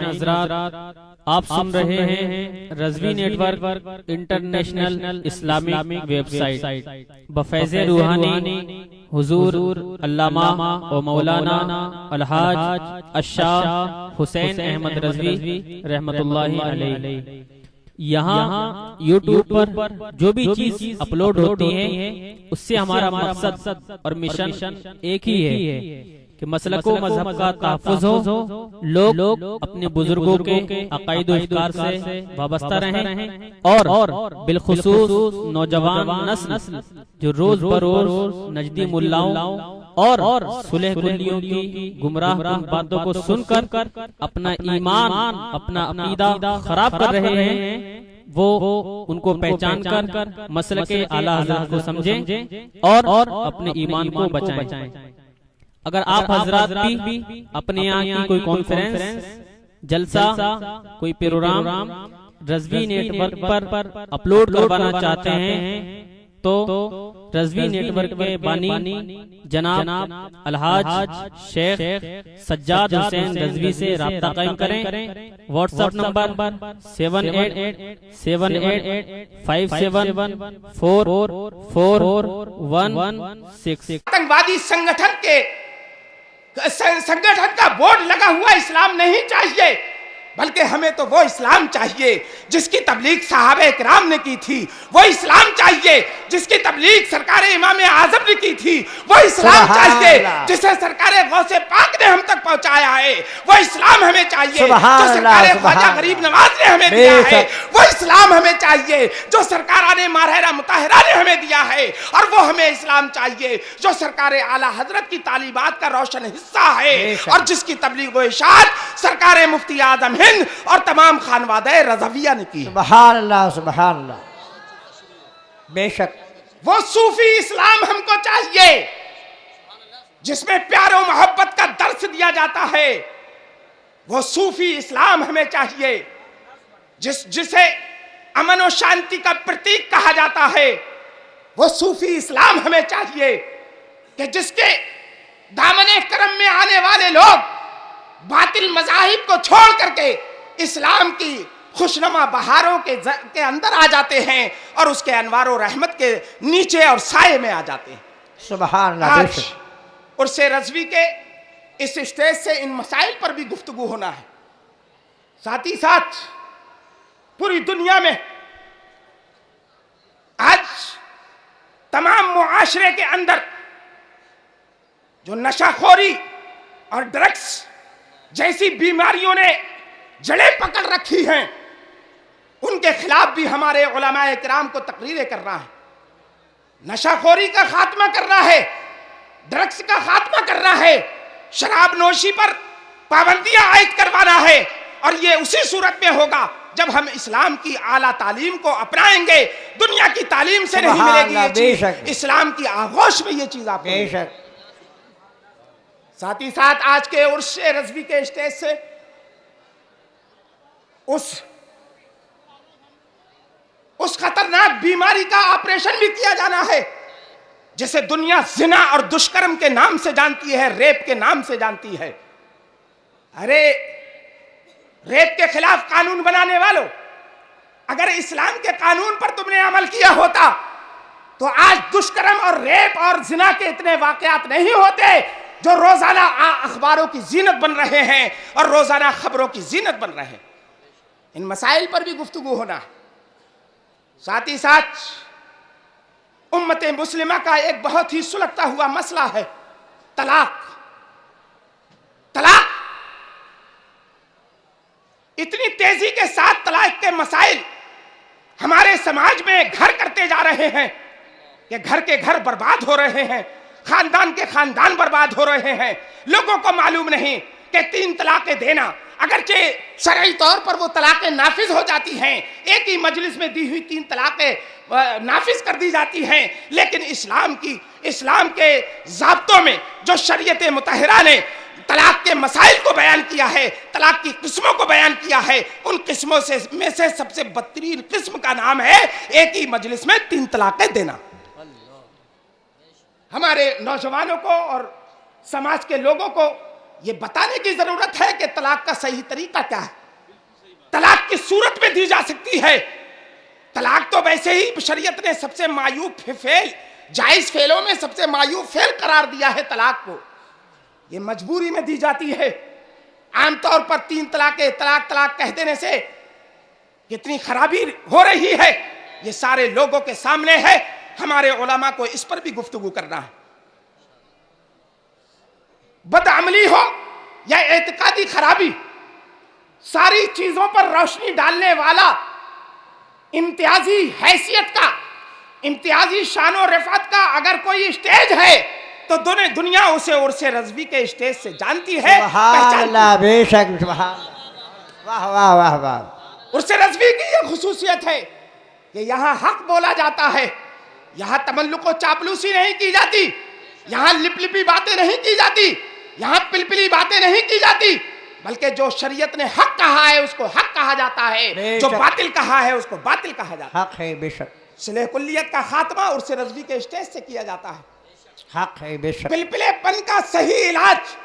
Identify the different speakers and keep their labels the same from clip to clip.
Speaker 1: حضرات، آپ سن رہے ہیں Rizvi network international Islamic website بفیض روحانی حضور علامہ و مولانا الحاج الشاہ حسین احمد رضوی رحمت اللہ علیہ۔ یہاں یوٹیوب پر جو بھی چیز اپلوڈ ہوتی ہے اس سے ہمارا مقصد اور مشن ایک ہی ہے کہ مسلک و مذہب کا تحفظ ہو، لوگ اپنے بزرگوں کے عقائد و افکار سے وابستہ رہیں اور بالخصوص نوجوان نسل جو روز بروز نجدی ملاؤں اور صلح کلیوں کی گمراہ کن باتوں کو سن کر اپنا ایمان اپنا عقیدہ خراب کر رہے ہیں، وہ ان کو پہچان کر مسلک اعلیٰ حضرت کو سمجھیں اور اپنے ایمان کو بچائیں۔ اگر آپ حضرات بھی اپنے یہاں کی کوئی کانفرنس، جلسہ، کوئی پروگرام رضوی نیٹ ورک پر اپلوڈ کروانا چاہتے ہیں تو رضوی نیٹ ورک کے بانی جناب الحاج شیخ سجاد حسین رضوی سے رابطہ قائم کریں۔ What's app number 7878574416۔
Speaker 2: آتنکوادی سنگٹھن کا بورڈ لگا ہوا اسلام نہیں چاہیے، بلکہ ہمیں تو وہ اسلام چاہیے جس کی تبلیغ صحابہ کرام نے کی تھی، وہ اسلام چاہیے جس کی تبلیغ سرکار امام اعظم نے کی تھی، وہ اسلام چاہیے جسے سرکار غوث پاک نے ہم تک پہنچایا ہے، وہ اسلام ہمیں چاہیے جو سرکار خواجہ غریب نواز نے ہمیں دیا ہے، وہ اسلام ہمیں چاہیے جو سرکاران ماہرہ مطہرہ نے ہمیں دیا ہے، اور وہ ہمیں اسلام چاہیے جو سرکار اعلیٰ حضرت کی تعلیمات کا روشن حصہ ہے، اور جس کی تبلیغ و اشاعت سرکار مفتی اعظم ہند اور تمام خانوادہ رضویہ نے کی۔
Speaker 3: سبحان اللہ، سبحان اللہ، بے شک
Speaker 2: وہ صوفی اسلام ہم کو چاہیے جس میں پیار و محبت کا درس دیا جاتا ہے، وہ صوفی اسلام ہمیں چاہیے جسے امن و شانتی کا پرتیک کہا جاتا ہے، وہ صوفی اسلام ہمیں چاہیے کہ جس کے دامن کرم میں آنے والے لوگ باطل مذاہب کو چھوڑ کر کے اسلام کی خوشنما بہاروں کے اندر آ جاتے ہیں اور اس کے انوار و رحمت کے نیچے اور سائے میں آ جاتے ہیں۔
Speaker 3: سبحان اللہ، بے شک
Speaker 2: عرس رضوی کے اس اسٹیج سے ان مسائل پر بھی گفتگو ہونا ہے، ساتھ ہی ساتھ پوری دنیا میں آج تمام معاشرے کے اندر جو نشہ خوری اور ڈرگس جیسی بیماریوں نے جڑیں پکڑ رکھی ہیں، ان کے خلاف بھی ہمارے علماء کرام کو تقریریں کرنا ہے، نشہ خوری کا خاتمہ کرنا ہے، ڈرگس کا خاتمہ کرنا ہے، شراب نوشی پر پابندیاں عائد کروانا ہے، اور یہ اسی صورت میں ہوگا جب ہم اسلام کی اعلیٰ تعلیم کو اپنائیں گے۔ دنیا کی تعلیم سے نہیں ملے گی یہ چیز، اسلام کی آغوش میں یہ چیز آپ کو ملے گی۔ ساتھ ہی ساتھ آج کے عرس رضوی کے اسٹیج سے اس خطرناک بیماری کا آپریشن بھی کیا جانا ہے جسے دنیا زنا اور دشکرم کے نام سے جانتی ہے، ریپ کے نام سے جانتی ہے۔ ارے ریپ کے خلاف قانون بنانے والوں، اگر اسلام کے قانون پر تم نے عمل کیا ہوتا تو آج دشکرم اور ریپ اور زنا کے اتنے واقعات نہیں ہوتے جو روزانہ اخباروں کی زینت بن رہے ہیں اور روزانہ خبروں کی زینت بن رہے ہیں۔ ان مسائل پر بھی گفتگو ہونا ہے۔ ساتھ ہی ساتھ امت مسلمہ کا ایک بہت ہی سلگتا ہوا مسئلہ ہے طلاق۔ طلاق اتنی تیزی کے ساتھ طلاق کے مسائل ہمارے سماج میں گھر کرتے جا رہے ہیں کہ گھر کے گھر برباد ہو رہے ہیں، خاندان کے خاندان برباد ہو رہے ہیں۔ لوگوں کو معلوم نہیں کہ 3 طلاقیں دینا، اگرچہ شرعی طور پر وہ طلاقیں نافذ ہو جاتی ہیں، ایک ہی مجلس میں دی ہوئی 3 طلاقیں نافذ کر دی جاتی ہیں، لیکن اسلام کے ضابطوں میں جو شریعت مطہرہ نے طلاق کے مسائل کو بیان کیا ہے، طلاق کی قسموں کو بیان کیا ہے، ان قسموں میں سے سب سے بدترین قسم کا نام ہے ایک ہی مجلس میں 3 طلاقیں دینا۔ ہمارے نوجوانوں کو اور سماج کے لوگوں کو یہ بتانے کی ضرورت ہے کہ طلاق کا صحیح طریقہ کیا ہے. طلاق کس صورت میں دی جا سکتی ہے؟ طلاق تو ویسے ہی شریعت نے سب سے معیوب فعل، جائز فعلوں میں سب سے معیوب فعل قرار دیا ہے طلاق کو. یہ مجبوری میں دی جاتی ہے. عام طور پر 3 طلاقیں طلاق کہہ دینے سے کتنی خرابی ہو رہی ہے یہ سارے لوگوں کے سامنے ہے. ہمارے علماء کو اس پر بھی گفتگو کرنا ہے. بدعملی ہو یا اعتقادی خرابی، ساری چیزوں پر روشنی ڈالنے والا امتیازی حیثیت کا، امتیازی شان و رفعت کا اگر کوئی اسٹیج ہے تو دنیا اسے عرس رضوی کے اسٹیج سے جانتی ہے،
Speaker 3: سبحان اللہ، بے شک سبحان اللہ، واہ واہ واہ واہ.
Speaker 2: عرس رضوی کی یہ خصوصیت ہے کہ یہاں حق بولا جاتا ہے، یہاں تملق و چاپلوسی نہیں کی جاتی، یہاں لپ لپی باتیں نہیں کی جاتی، یہاں پلپلی باتیں نہیں کی جاتی، بلکہ جو شریعت نے حق کہا ہے اس کو حق کہا جاتا ہے، جو باطل کہا ہے اس کو باطل کہا جاتا ہے.
Speaker 3: حق ہے بے شک،
Speaker 2: صلح کلیت کا خاتمہ عرس رضوی کے اسٹیج سے کیا جاتا ہے.
Speaker 3: حق ہے بے شک.
Speaker 2: پلپلے پن کا صحیح علاج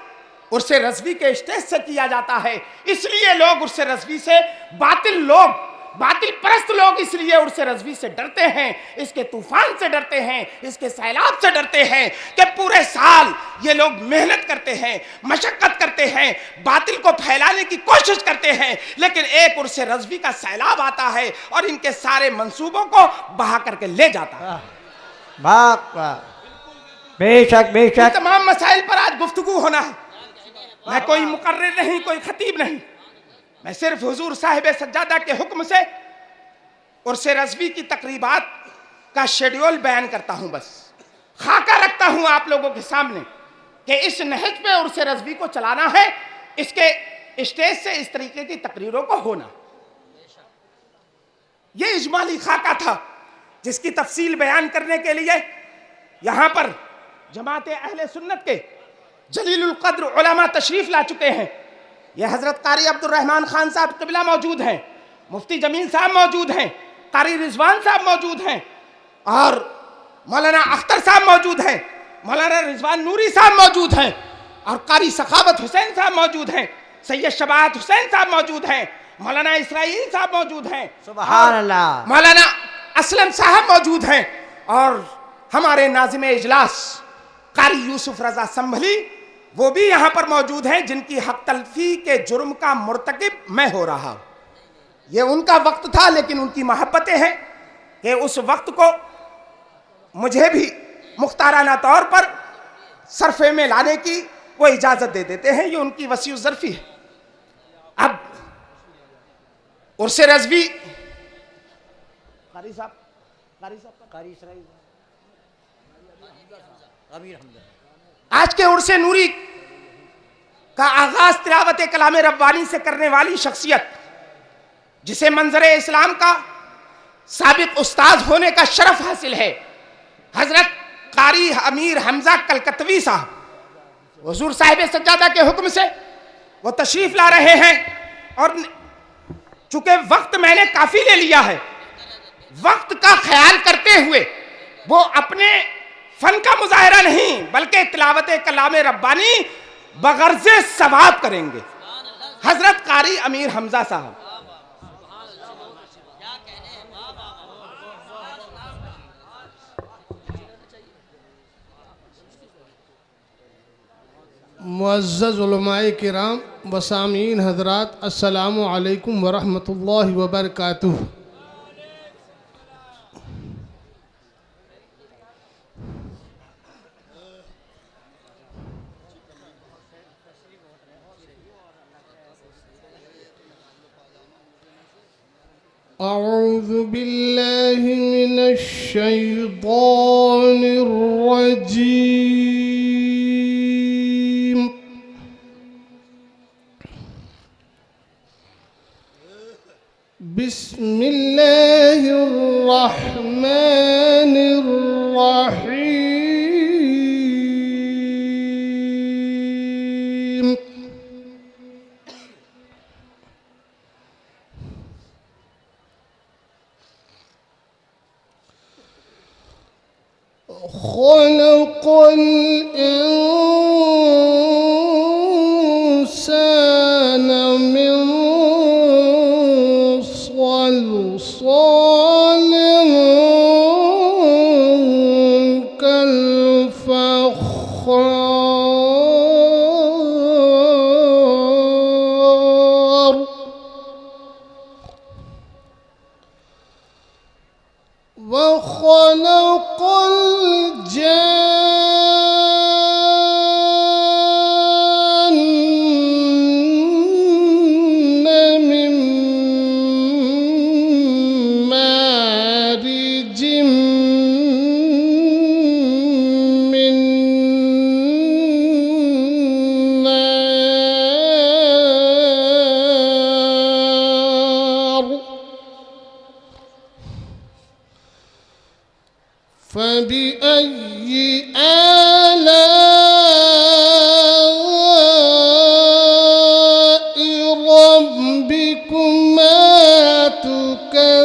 Speaker 2: عرس رضوی کے اسٹیج سے کیا جاتا ہے. اس لیے لوگ عرس رضوی سے، باطل پرست لوگ اس لیے عرس رضوی سے ڈرتے ہیں، اس کے طوفان سے ڈرتے ہیں، اس کے سیلاب سے ڈرتے ہیں کہ پورے سال یہ لوگ محنت کرتے ہیں، مشقت کرتے ہیں، باطل کو پھیلانے کی کوشش کرتے ہیں، لیکن ایک عرس رضوی کا سیلاب آتا ہے اور ان کے سارے منصوبوں کو بہا کر کے لے جاتا ہے.
Speaker 3: واہ، بے شک بے
Speaker 2: ان
Speaker 3: شک.
Speaker 2: تمام مسائل پر آج گفتگو ہونا ہے. میں کوئی مقرر نہیں، کوئی خطیب نہیں، میں صرف حضور صاحب سجادہ کے حکم سے عرس رضوی کی تقریبات کا شیڈیول بیان کرتا ہوں. بس خاکہ رکھتا ہوں آپ لوگوں کے سامنے کہ اس نہج پہ عرس رضوی کو چلانا ہے، اس کے اسٹیج سے اس طریقے کی تقریروں کو ہونا. یہ اجمالی خاکہ تھا جس کی تفصیل بیان کرنے کے لیے یہاں پر جماعت اہل سنت کے جلیل القدر علماء تشریف لا چکے ہیں. یہ حضرت قاری عبد الرحمن خان صاحب قبلہ موجود ہیں، مفتی جمیل صاحب موجود ہیں، قاری رضوان صاحب موجود ہیں، اور مولانا اختر صاحب موجود ہیں، مولانا رضوان نوری صاحب موجود ہیں، اور قاری سخاوت حسین صاحب موجود ہیں، سید شباعت حسین صاحب موجود ہیں، مولانا اسرائیل صاحب موجود ہیں،
Speaker 3: سبحان اللہ،
Speaker 2: مولانا اسلم صاحب موجود ہیں، اور ہمارے ناظم اجلاس قاری یوسف رضا سنبھلی وہ بھی یہاں پر موجود ہیں، جن کی حق تلفی کے جرم کا مرتکب میں ہو رہا ہوں. یہ ان کا وقت تھا، لیکن ان کی محبتیں ہیں کہ اس وقت کو مجھے بھی مختارانہ طور پر صرفے میں لانے کی وہ اجازت دے دیتے ہیں. یہ ان کی وسیع الظرفی ہے. اب عرس رضوی قاری آج کے عرس نوری کا آغاز تلاوت کلام ربانی سے کرنے والی شخصیت، جسے منظر اسلام کا سابق استاد ہونے کا شرف حاصل ہے، حضرت قاری امیر حمزہ کلکتوی صاحب، حضور صاحب سجادہ کے حکم سے وہ تشریف لا رہے ہیں. اور چونکہ وقت میں نے کافی لے لیا ہے، وقت کا خیال کرتے ہوئے وہ اپنے فن کا مظاہرہ نہیں بلکہ تلاوت کلام ربانی بغرض ثواب کریں گے. حضرت قاری امیر حمزہ صاحب.
Speaker 4: معزز علماء کرام و سامعین حضرات، السلام علیکم ورحمۃ اللہ وبرکاتہ. اعوذ باللہ من الشیطان الرجیم. بسم اللہ الرحمن الرحیم. خلق الإنسان صالح كالفخار وخلق الجن من مارج من نار فبأي آلاء ربكما تكذبان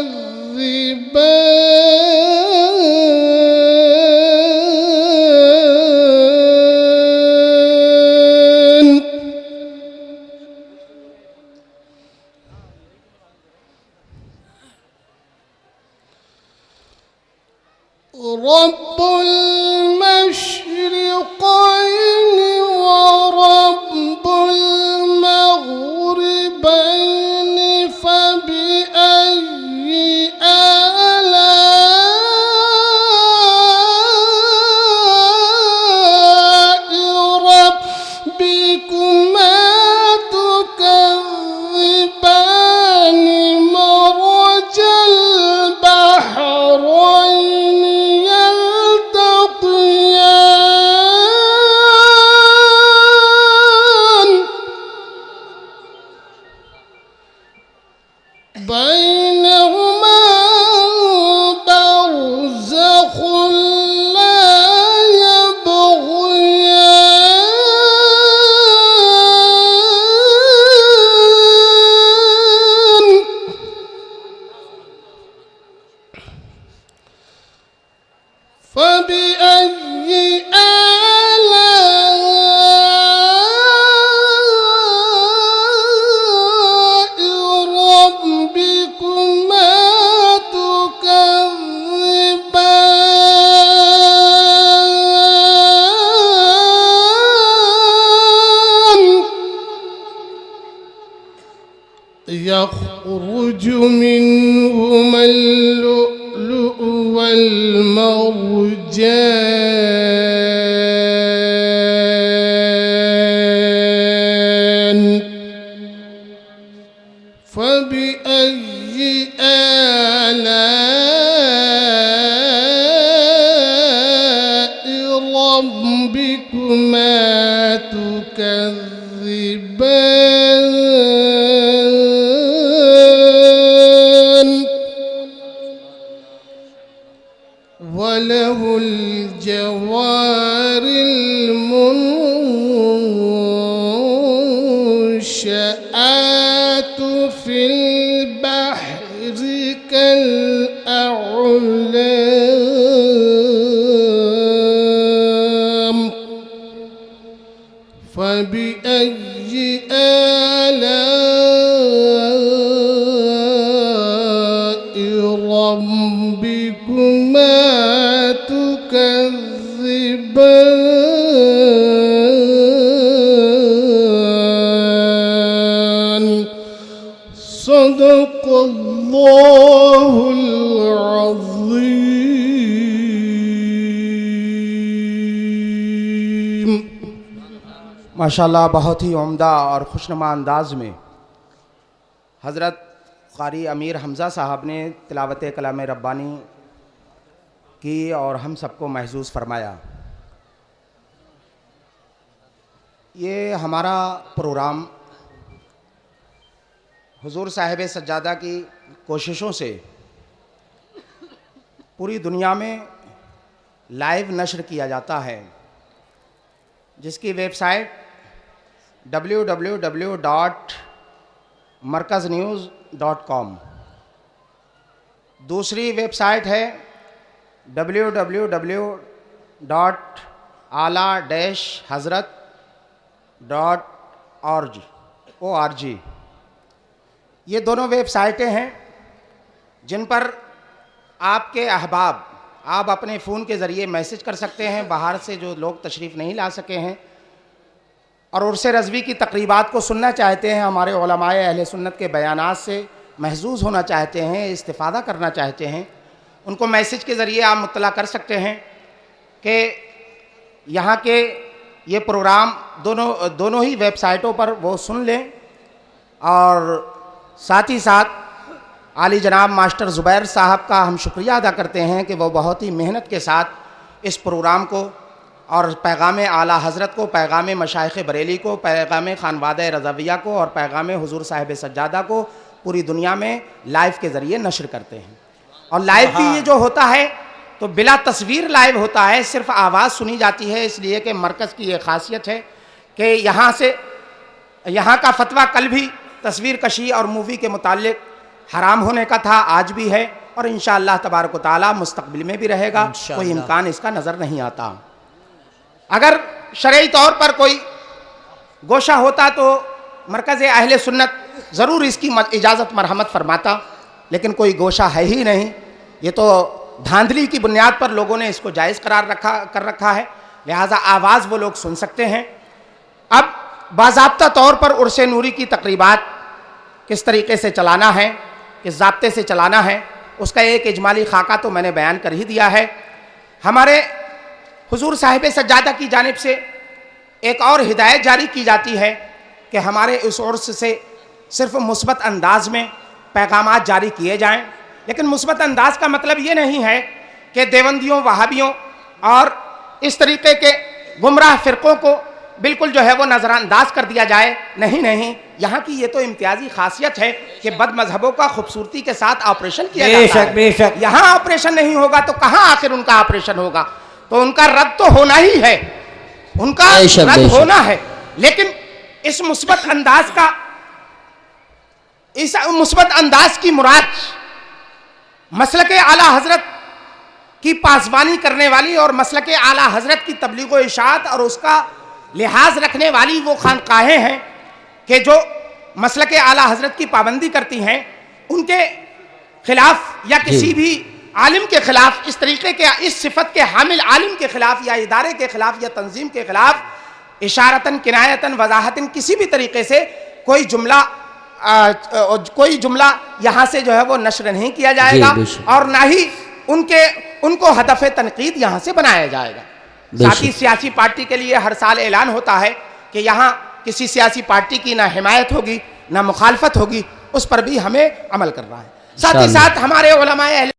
Speaker 4: رب المشرقين ورب المغربين فبأي آلاء ربكما تكذبان مرج البحرين يلتقيان بينهما برزخ لا يبغيان فبأي آلاء ربكما تكذبان يخرج منهما اللؤلؤ والمرجان فبأي آلاء ربكما تكذبان وله الجوار المنشآت في البحر كالأعلام فبأي آلاء ربكما تكذبان صدق الله العظيم
Speaker 2: ماشاءاللہ بہت ہی عمدہ اور خوشنما انداز میں حضرت قاری امیر حمزہ صاحب نے تلاوت کلام ربانی کی اور ہم سب کو محظوظ فرمایا. یہ ہمارا پروگرام حضور صاحب سجادہ کی کوششوں سے پوری دنیا میں لائیو نشر کیا جاتا ہے، جس کی ویب سائٹ www.markaznews.com، دوسری ویب سائٹ ہے www.ala-hazrat.org. یہ دونوں ویب سائٹیں ہیں جن پر آپ کے احباب آپ اپنے فون کے ذریعے میسج کر سکتے ہیں، باہر سے جو لوگ تشریف نہیں لا سکے ہیں اور عرس رضوی کی تقریبات کو سننا چاہتے ہیں، ہمارے علماء اہل سنت کے بیانات سے محظوظ ہونا چاہتے ہیں، استفادہ کرنا چاہتے ہیں، ان کو میسج کے ذریعے آپ مطلع کر سکتے ہیں کہ یہاں کے یہ پروگرام دونوں ہی ویب سائٹوں پر وہ سن لیں، اور ساتھ ہی ساتھ عالی جناب ماسٹر زبیر صاحب کا ہم شکریہ ادا کرتے ہیں کہ وہ بہت ہی محنت کے ساتھ اس پروگرام کو اور پیغام اعلیٰ حضرت کو، پیغام مشائخ بریلی کو، پیغام خانوادہ رضویہ کو اور پیغام حضور صاحب سجادہ کو پوری دنیا میں لائیو کے ذریعے نشر کرتے ہیں۔ اور لائیو بھی یہ جو ہوتا ہے تو بلا تصویر لائیو ہوتا ہے، صرف آواز سنی جاتی ہے، اس لیے کہ مرکز کی یہ خاصیت ہے کہ یہاں کا فتویٰ کل بھی تصویر کشی اور مووی کے متعلق حرام ہونے کا تھا، آج بھی ہے، اور انشاءاللہ تبارک و تعالی مستقبل میں بھی رہے گا، کوئی امکان اس کا نظر نہیں آتا۔ اگر شرعی طور پر کوئی گوشہ ہوتا تو مرکز اہل سنت ضرور اس کی اجازت مرحمت فرماتا، لیکن کوئی گوشہ ہے ہی نہیں، یہ تو دھاندلی کی بنیاد پر لوگوں نے اس کو جائز قرار کر رکھا ہے، لہٰذا آواز وہ لوگ سن سکتے ہیں۔ اب باضابطہ طور پر عرس نوری کی تقریبات کس طریقے سے چلانا ہے، کس ضابطے سے چلانا ہے، اس کا ایک اجمالی خاکہ تو میں نے بیان کر ہی دیا ہے۔ ہمارے حضور صاحب سجادہ کی جانب سے ایک اور ہدایت جاری کی جاتی ہے کہ ہمارے اس عرس سے صرف مثبت انداز میں پیغامات جاری کیے جائیں، لیکن مثبت انداز کا مطلب یہ نہیں ہے کہ دیوبندیوں، وہابیوں اور اس طریقے کے گمراہ فرقوں کو بالکل جو ہے وہ نظر انداز کر دیا جائے، نہیں، یہاں کی یہ تو امتیازی خاصیت ہے کہ بد مذہبوں کا خوبصورتی کے ساتھ آپریشن کیا جاتا ہے۔
Speaker 3: بے شک
Speaker 2: یہاں آپریشن نہیں ہوگا تو کہاں آخر ان کا آپریشن ہوگا؟ تو ان کا رد تو ہونا ہی ہے، ان کا رد ہونا ہے، لیکن اس مثبت انداز کی مراد مسلک اعلیٰ حضرت کی پاسبانی کرنے والی اور مسلک اعلیٰ حضرت کی تبلیغ و اشاعت اور اس کا لحاظ رکھنے والی وہ خانقاہیں ہیں کہ جو مسلک اعلیٰ حضرت کی پابندی کرتی ہیں، ان کے خلاف یا کسی بھی عالم کے خلاف، اس طریقے کے اس صفت کے حامل عالم کے خلاف یا ادارے کے خلاف یا تنظیم کے خلاف اشارتاً، کنایتاً، وضاحتاً کسی بھی طریقے سے کوئی جملہ یہاں سے جو ہے وہ نشر نہیں کیا جائے گا، اور نہ ہی ان کو ہدف تنقید یہاں سے بنایا جائے گا۔ ساتھ ہی سیاسی پارٹی کے لیے ہر سال اعلان ہوتا ہے کہ یہاں کسی سیاسی پارٹی کی نہ حمایت ہوگی نہ مخالفت ہوگی، اس پر بھی ہمیں عمل کرنا ہے۔ ساتھ ہی ساتھ ہمارے علماء اہل